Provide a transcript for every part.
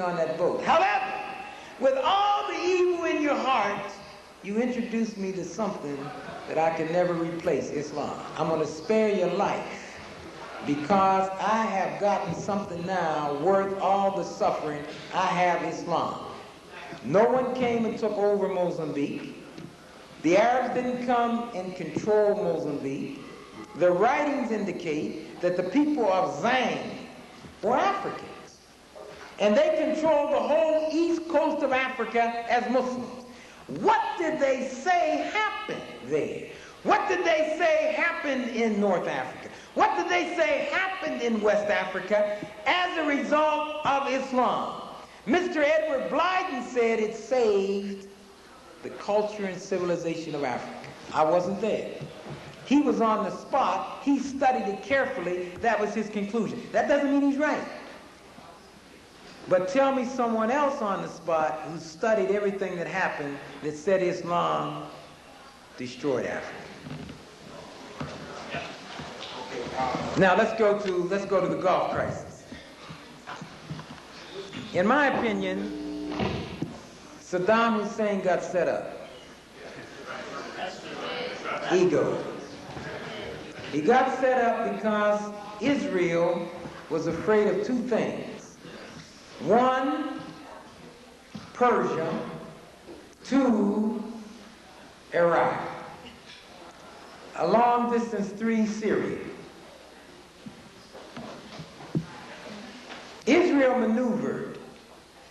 on that boat. However, with all the evil in your heart, you introduced me to something that I can never replace, Islam. I'm going to spare your life because I have gotten something now worth all the suffering. I have Islam. No one came and took over Mozambique. The Arabs didn't come and control Mozambique. The writings indicate that the people of Zang were Africans. And they controlled the whole east coast of Africa as Muslims. What did they say happened there? What did they say happened in North Africa? What did they say happened in West Africa as a result of Islam? Mr. Edward Blyden said it saved the culture and civilization of Africa. I wasn't there. He was on the spot. He studied it carefully. That was his conclusion. That doesn't mean he's right. But tell me someone else on the spot who studied everything that happened that said Islam destroyed Africa. Now let's go to the Gulf crisis. In my opinion, Saddam Hussein got set up. Ego. He got set up because Israel was afraid of two things. One, Persia. Two, Iraq. A long distance, three, Syria. Israel maneuvered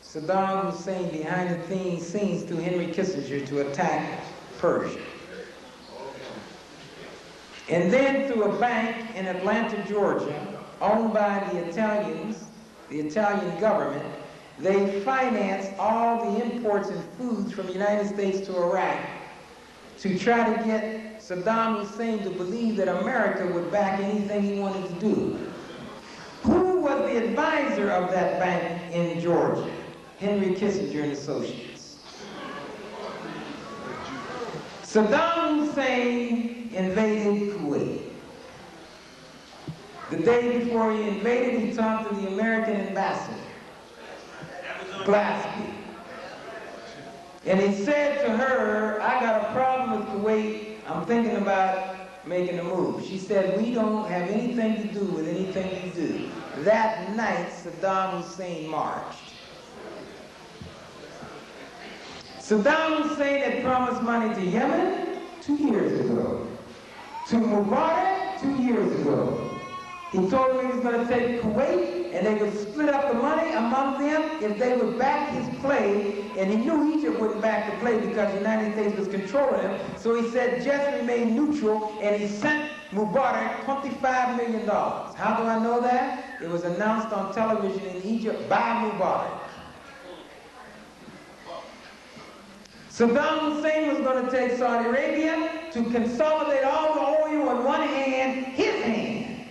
Saddam Hussein behind the scenes through Henry Kissinger to attack Persia. And then through a bank in Atlanta, Georgia, owned by the Italians, the Italian government, they financed all the imports and foods from the United States to Iraq to try to get Saddam Hussein to believe that America would back anything he wanted to do. Who was the advisor of that bank in Georgia? Henry Kissinger and Associates. Saddam Hussein invaded Kuwait. The day before he invaded, he talked to the American ambassador, Glaspie. And he said to her, I got a problem with Kuwait. I'm thinking about making a move. She said, we don't have anything to do with anything you do. That night, Saddam Hussein marched. Saddam Hussein had promised money to Yemen 2 years ago. To Mubarak 2 years ago. He told him he was going to take Kuwait and they would split up the money among them if they would back his play. And he knew Egypt wouldn't back the play because the United States was controlling him. So he said, just remain neutral, and he sent Mubarak $25 million. How do I know that? It was announced on television in Egypt by Mubarak. Saddam Hussein was going to take Saudi Arabia to consolidate all the oil in one hand, his hand.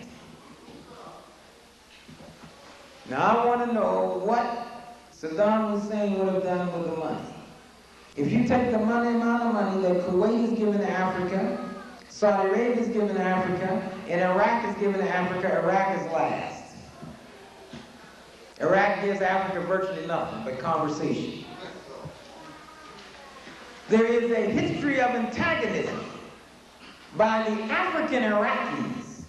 Now I want to know what Saddam Hussein would have done with the money. If you take the amount of money that Kuwait is giving to Africa, Saudi Arabia is giving to Africa, and Iraq is giving to Africa, Iraq is last. Iraq gives Africa virtually nothing but conversation. There is a history of antagonism by the African Iraqis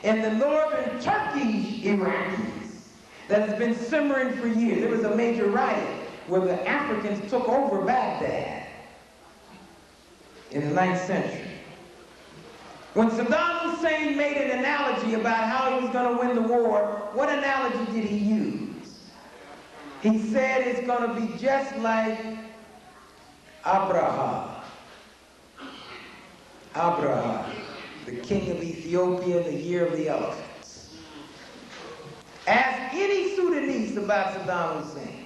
and the northern Turkish Iraqis that has been simmering for years. There was a major riot where the Africans took over Baghdad in the 9th century. When Saddam Hussein made an analogy about how he was going to win the war, what analogy did he use? He said it's going to be just like Abraha, the king of Ethiopia in the year of the elephants. Ask any Sudanese about Saddam Hussein.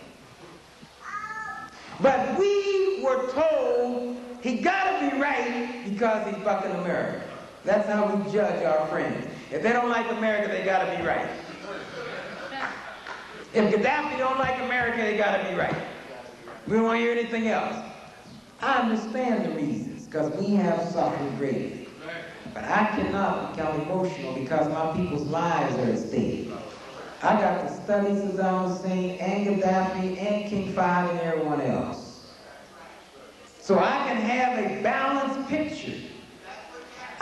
But we were told he got to be right because he's bucking America. That's how we judge our friends. If they don't like America, they got to be right. If Gaddafi don't like America, they got to be right. We don't want to hear anything else. I understand the reasons, because we have suffered greatly. But I cannot become emotional because my people's lives are at stake. I got to study Saddam Hussein and Gaddafi and King Fahd and everyone else. So I can have a balanced picture.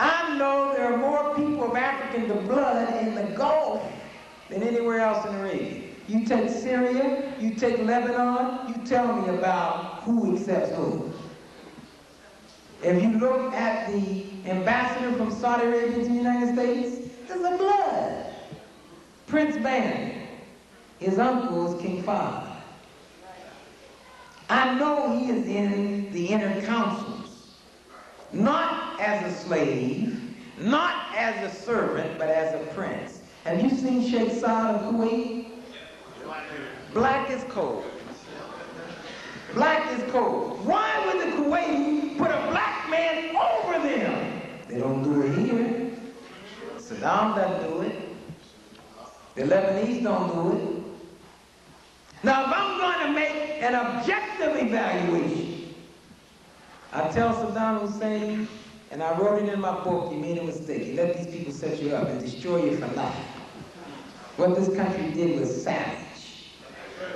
I know there are more people of African blood in the Gulf than anywhere else in Arabia. You take Syria, you take Lebanon, you tell me about who accepts who. If you look at the ambassador from Saudi Arabia to the United States, there's a blood. Prince Bandar, his uncle is King Fahd. I know he is in the inner councils, not as a slave, not as a servant, but as a prince. Have you seen Sheikh Saud of Kuwait? Black is cold. Black is cold. Why would the Kuwaitis put a black man over them? They don't do it here. Saddam doesn't do it. The Lebanese don't do it. Now, if I'm going to make an objective evaluation, I tell Saddam Hussein, and I wrote it in my book, you made a mistake. You let these people set you up and destroy you for life. What this country did was savage.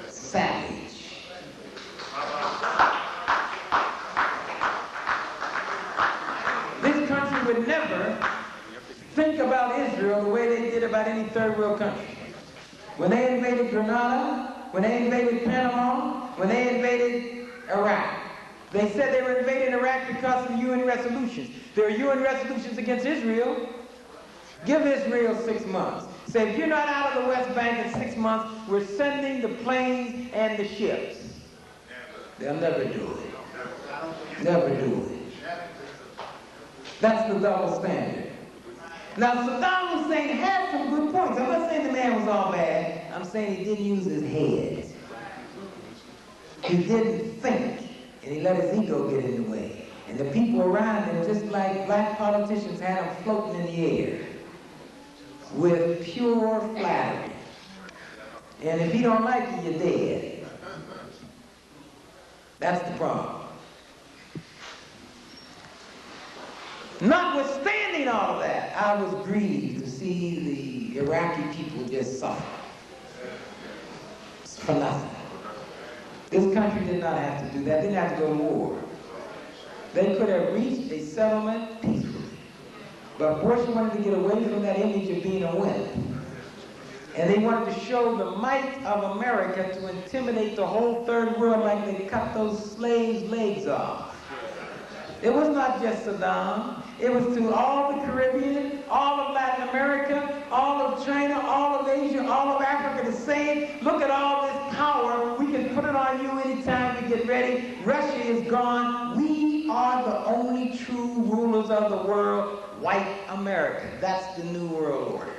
Savage. This country would never think about Israel the way they did about any third world country. When they invaded Grenada, when they invaded Panama, when they invaded Iraq, they said they were invading Iraq because of the UN resolutions. There are UN resolutions against Israel. Give Israel 6 months. Say, if you're not out of the West Bank in 6 months, we're sending the planes and the ships. They'll never do it. Never do it. That's the double standard. Now, Saddam Hussein had some good points. I'm not saying the man was all bad. I'm saying he didn't use his head. He didn't think, and he let his ego get in the way. And the people around him, just like black politicians, had him floating in the air with pure flattery. And if he don't like you, you're dead. That's the problem. Notwithstanding all of that, I was grieved to see the Iraqi people just suffer. It's for nothing. This country did not have to do that. They didn't have to go to war. They could have reached a settlement peacefully. But Bush wanted to get away from that image of being a winner. And they wanted to show the might of America to intimidate the whole third world like they cut those slaves' legs off. It was not just Saddam. It was to all the Caribbean, all of Latin America, all of China, all of Asia, all of Africa to say, look at all this power. We can put it on you anytime we get ready. Russia is gone. We are the only true rulers of the world, white America. That's the new world order.